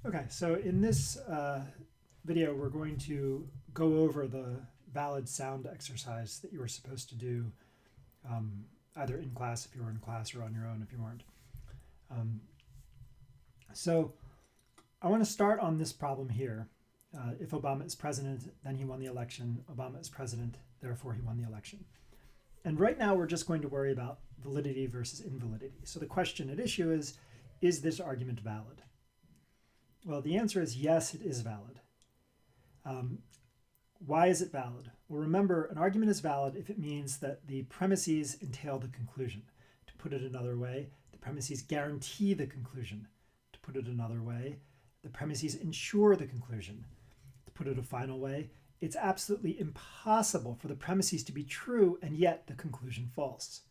Okay, so in this video, we're going to go over the valid sound exercise that you were supposed to do either in class if you were in class or on your own if you weren't. So I want to start on this problem here. If Obama is president, then he won the election. Obama is president, therefore he won the election. And right now we're just going to worry about validity versus invalidity. So the question at issue is this argument valid? Well, the answer is yes, it is valid. Why is it valid? Well, remember, an argument is valid if it means that the premises entail the conclusion. To put it another way, the premises guarantee the conclusion. To put it another way, the premises ensure the conclusion. To put it a final way, it's absolutely impossible for the premises to be true and yet the conclusion false.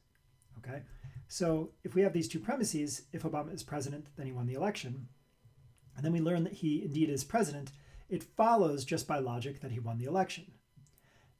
Okay? So if we have these two premises, if Obama is president, then he won the election, and then we learn that he indeed is president, it follows just by logic that he won the election.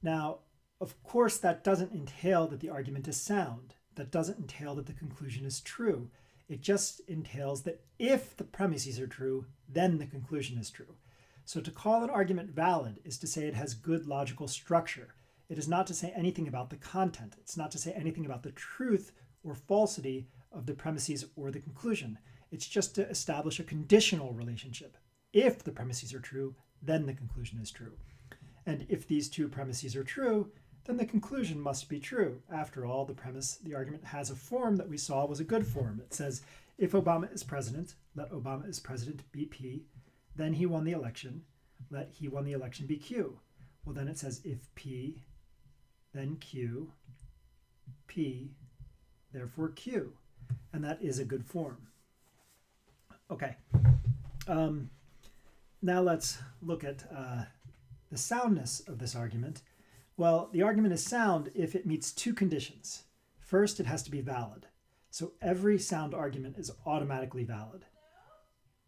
Now, of course, that doesn't entail that the argument is sound. That doesn't entail that the conclusion is true. It just entails that if the premises are true, then the conclusion is true. So to call an argument valid is to say it has good logical structure. It is not to say anything about the content. It's not to say anything about the truth or falsity of the premises or the conclusion. It's just to establish a conditional relationship. If the premises are true, then the conclusion is true. And if these two premises are true, then the conclusion must be true. After all, the argument has a form that we saw was a good form. It says, if Obama is president, let Obama is president be P, then he won the election, let he won the election be Q. Well, then it says, if P, then Q, P, therefore Q. And that is a good form. Okay. Now let's look at the soundness of this argument. Well, the argument is sound if it meets two conditions. First, it has to be valid. So every sound argument is automatically valid.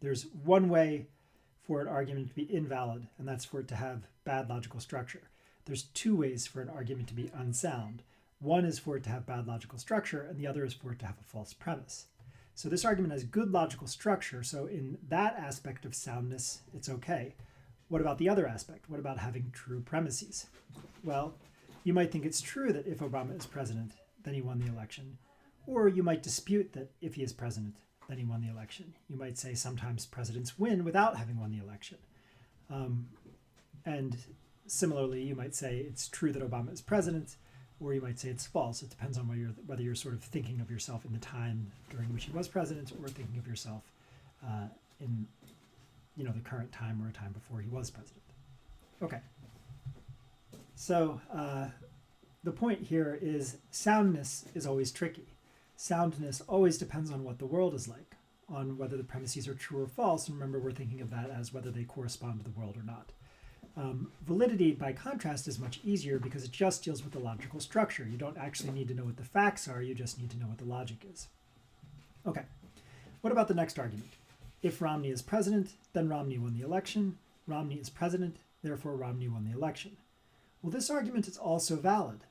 There's one way for an argument to be invalid, and that's for it to have bad logical structure. There's two ways for an argument to be unsound. One is for it to have bad logical structure, and the other is for it to have a false premise. So this argument has good logical structure, so in that aspect of soundness, it's okay. What about the other aspect? What about having true premises? Well, you might think it's true that if Obama is president, then he won the election. Or you might dispute that if he is president, then he won the election. You might say sometimes presidents win without having won the election. And similarly, you might say it's true that Obama is president, or you might say it's false. It depends on whether you're sort of thinking of yourself in the time during which he was president, or thinking of yourself in the current time or a time before he was president. Okay. So the point here is soundness is always tricky. Soundness always depends on what the world is like, on whether the premises are true or false. And remember, we're thinking of that as whether they correspond to the world or not. Validity, by contrast, is much easier because it just deals with the logical structure. You don't actually need to know what the facts are, you just need to know what the logic is. Okay, what about the next argument? If Romney is president, then Romney won the election. Romney is president, therefore Romney won the election. Well, this argument is also valid.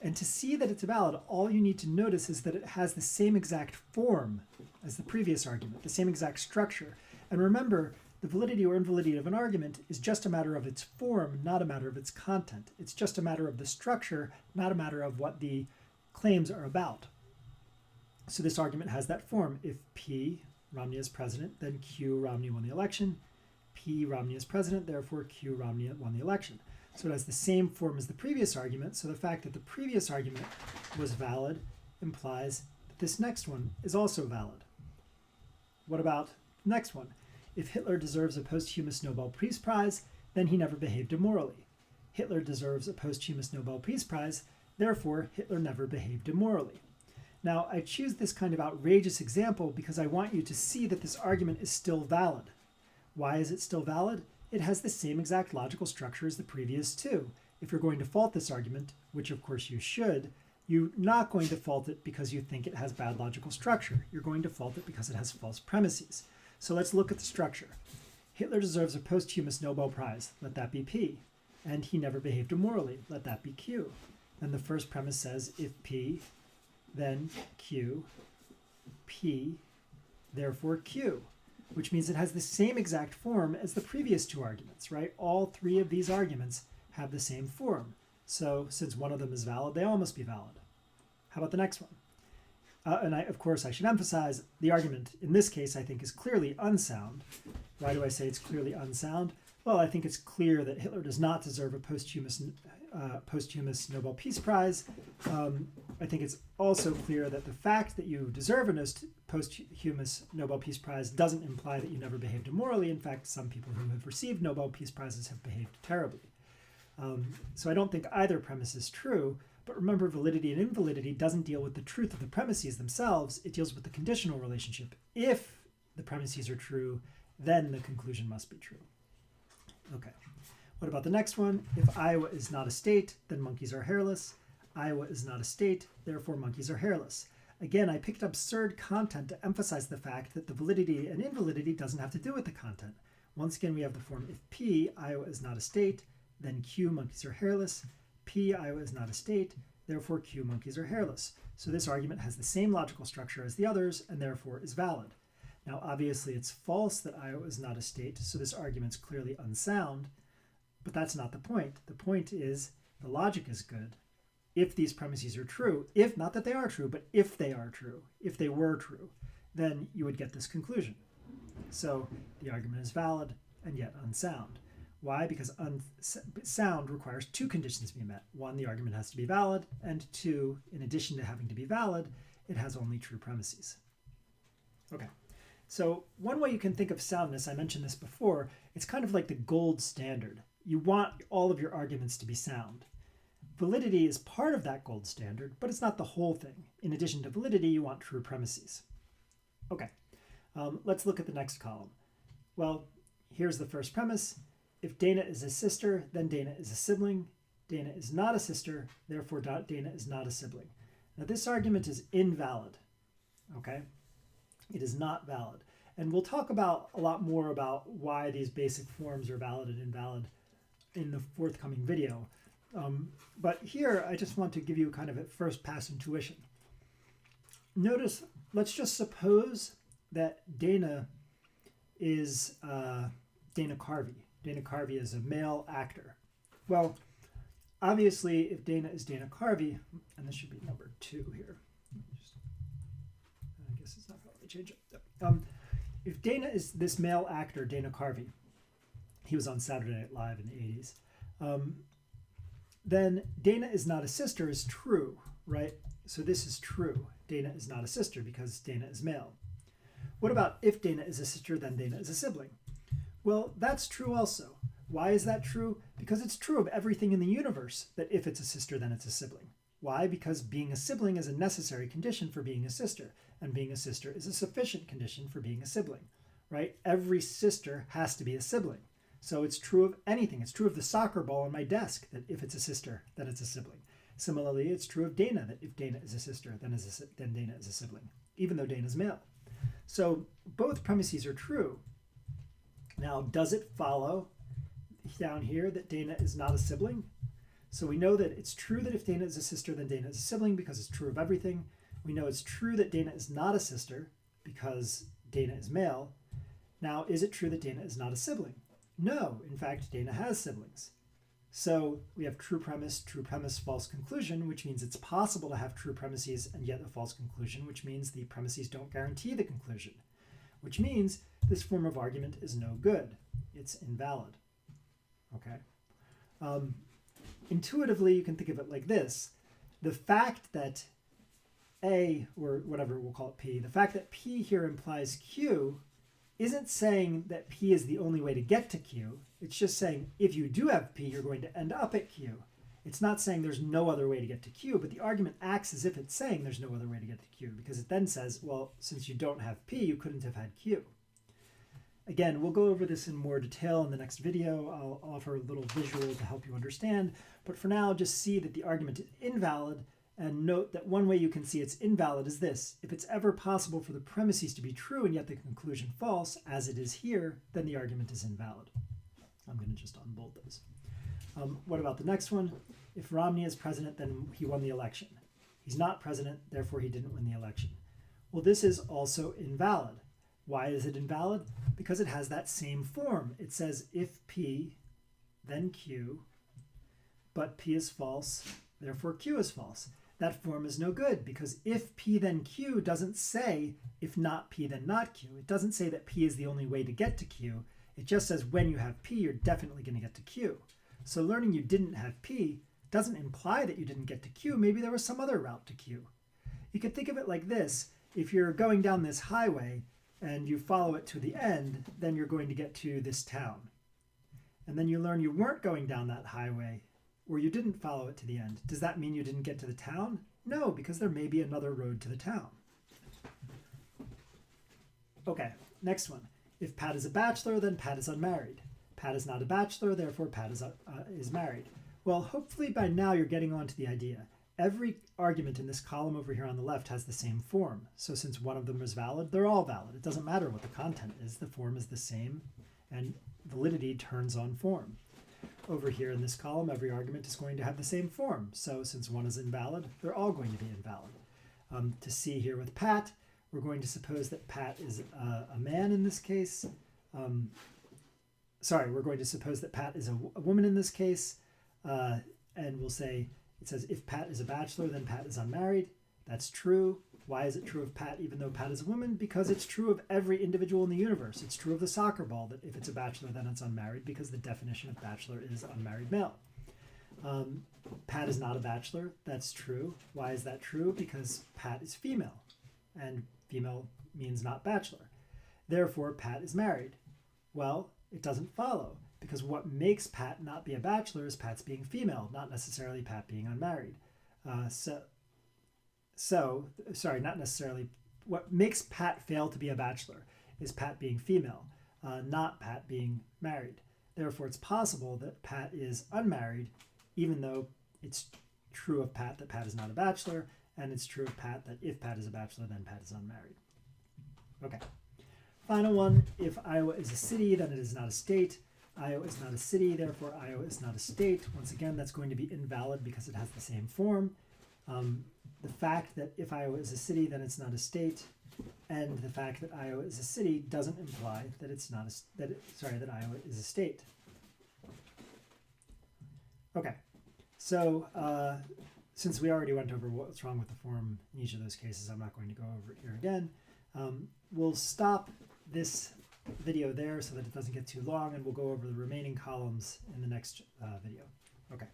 And to see that it's valid, all you need to notice is that it has the same exact form as the previous argument, the same exact structure. And remember, the validity or invalidity of an argument is just a matter of its form, not a matter of its content. It's just a matter of the structure, not a matter of what the claims are about. So this argument has that form. If P, Romney is president, then Q, Romney won the election. P, Romney is president, therefore Q, Romney won the election. So it has the same form as the previous argument. So the fact that the previous argument was valid implies that this next one is also valid. What about the next one? If Hitler deserves a posthumous Nobel Peace Prize, then he never behaved immorally. Hitler deserves a posthumous Nobel Peace Prize, therefore Hitler never behaved immorally. Now, I choose this kind of outrageous example because I want you to see that this argument is still valid. Why is it still valid? It has the same exact logical structure as the previous two. If you're going to fault this argument, which of course you should, you're not going to fault it because you think it has bad logical structure. You're going to fault it because it has false premises. So let's look at the structure. Hitler deserves a posthumous Nobel Prize. Let that be P. And he never behaved immorally. Let that be Q. Then the first premise says if P, then Q, P, therefore Q. which means it has the same exact form as the previous two arguments, right? All three of these arguments have the same form. So since one of them is valid, they all must be valid. How about the next one? Of course, I should emphasize the argument in this case, I think, is clearly unsound. Why do I say it's clearly unsound? Well, I think it's clear that Hitler does not deserve a posthumous Nobel Peace Prize. I think it's also clear that the fact that you deserve a posthumous Nobel Peace Prize doesn't imply that you never behaved immorally. In fact, some people who have received Nobel Peace Prizes have behaved terribly. So I don't think either premise is true. But remember, validity and invalidity doesn't deal with the truth of the premises themselves. It deals with the conditional relationship. If the premises are true, then the conclusion must be true. Okay. What about the next one? If Iowa is not a state, then monkeys are hairless. Iowa is not a state, therefore monkeys are hairless. Again, I picked absurd content to emphasize the fact that the validity and invalidity doesn't have to do with the content. Once again, we have the form if P, Iowa is not a state, then Q, monkeys are hairless. P, Iowa is not a state, therefore Q, monkeys are hairless. So this argument has the same logical structure as the others and therefore is valid. Now, obviously, it's false that Iowa is not a state, so this argument's clearly unsound, but that's not the point. The point is the logic is good if these premises are true. If, not that they are true, but if they are true, if they were true, then you would get this conclusion. So the argument is valid and yet unsound. Why? Because sound requires two conditions to be met. One, the argument has to be valid, and two, in addition to having to be valid, it has only true premises. Okay, so one way you can think of soundness, I mentioned this before, it's kind of like the gold standard. You want all of your arguments to be sound. Validity is part of that gold standard, but it's not the whole thing. In addition to validity, you want true premises. Okay, let's look at the next column. Well, here's the first premise. If Dana is a sister, then Dana is a sibling. Dana is not a sister, therefore Dana is not a sibling. Now this argument is invalid, okay? It is not valid. And we'll talk about a lot more about why these basic forms are valid and invalid in the forthcoming video. But here, I just want to give you kind of a first pass intuition. Notice, let's just suppose that Dana is Dana Carvey. Dana Carvey is a male actor. Well, obviously, if Dana is Dana Carvey, and this should be number 2 here. I guess it's not going to change it. If Dana is this male actor, Dana Carvey, he was on Saturday Night Live in the 80s, then Dana is not a sister is true, right? So this is true. Dana is not a sister because Dana is male. What about if Dana is a sister, then Dana is a sibling? Well, that's true also. Why is that true? Because it's true of everything in the universe that if it's a sister, then it's a sibling. Why? Because being a sibling is a necessary condition for being a sister, and being a sister is a sufficient condition for being a sibling, right? Every sister has to be a sibling. So it's true of anything. It's true of the soccer ball on my desk that if it's a sister, then it's a sibling. Similarly, it's true of Dana that if Dana is a sister, then Dana is a sibling, even though Dana's male. So both premises are true. Now, does it follow down here that Dana is not a sibling? So we know that it's true that if Dana is a sister, then Dana is a sibling because it's true of everything. We know it's true that Dana is not a sister because Dana is male. Now, is it true that Dana is not a sibling? No, in fact, Dana has siblings. So we have true premise, false conclusion, which means it's possible to have true premises and yet a false conclusion, which means the premises don't guarantee the conclusion, which means this form of argument is no good. It's invalid. Okay. Intuitively, you can think of it like this. The fact that A, or whatever we'll call it P, the fact that P here implies Q isn't saying that P is the only way to get to Q. It's just saying if you do have P, you're going to end up at Q. It's not saying there's no other way to get to Q, but the argument acts as if it's saying there's no other way to get to Q, because it then says, well, since you don't have P, you couldn't have had Q. Again, we'll go over this in more detail in the next video. I'll offer a little visual to help you understand, but for now, just see that the argument is invalid, and note that one way you can see it's invalid is this. If it's ever possible for the premises to be true and yet the conclusion false, as it is here, then the argument is invalid. I'm going to just unbold those. What about the next one? If Romney is president, then he won the election. He's not president, therefore he didn't win the election. Well, this is also invalid. Why is it invalid? Because it has that same form. It says if P, then Q, but P is false, therefore Q is false. That form is no good because if P then Q doesn't say if not P then not Q. It doesn't say that P is the only way to get to Q. It just says when you have P, you're definitely going to get to Q. So learning you didn't have P doesn't imply that you didn't get to Q. Maybe there was some other route to Q. You could think of it like this. If you're going down this highway and you follow it to the end, then you're going to get to this town. And then you learn you weren't going down that highway, or you didn't follow it to the end. Does that mean you didn't get to the town? No, because there may be another road to the town. Okay, next one. If Pat is a bachelor, then Pat is unmarried. Pat is not a bachelor, therefore Pat is married. Well, hopefully by now you're getting on to the idea. Every argument in this column over here on the left has the same form. So since one of them is valid, they're all valid. It doesn't matter what the content is. The form is the same, and validity turns on form. Over here in this column, every argument is going to have the same form. So since one is invalid, they're all going to be invalid. To see here with Pat, we're going to suppose that Pat is a man in this case. We're going to suppose that Pat is a woman in this case. And we'll say, it says if Pat is a bachelor, then Pat is unmarried. That's true. Why is it true of Pat even though Pat is a woman? Because it's true of every individual in the universe. It's true of the soccer ball that if it's a bachelor, then it's unmarried because the definition of bachelor is unmarried male. Pat is not a bachelor. That's true. Why is that true? Because Pat is female, and female means not bachelor. Therefore, Pat is married. Well, it doesn't follow, because what makes Pat not be a bachelor is Pat's being female, not necessarily Pat being unmarried. Not necessarily. What makes Pat fail to be a bachelor is Pat being female, not Pat being married. Therefore, it's possible that Pat is unmarried, even though it's true of Pat that Pat is not a bachelor, and it's true of Pat that if Pat is a bachelor, then Pat is unmarried. Okay. Final one, if Iowa is a city, then it is not a state. Iowa is not a city, therefore Iowa is not a state. Once again, that's going to be invalid because it has the same form. The fact that if Iowa is a city, then it's not a state, and the fact that Iowa is a city doesn't imply that it's not that Iowa is a state. Okay, so since we already went over what's wrong with the form in each of those cases, I'm not going to go over it here again. We'll stop this video there so that it doesn't get too long, and we'll go over the remaining columns in the next video. Okay.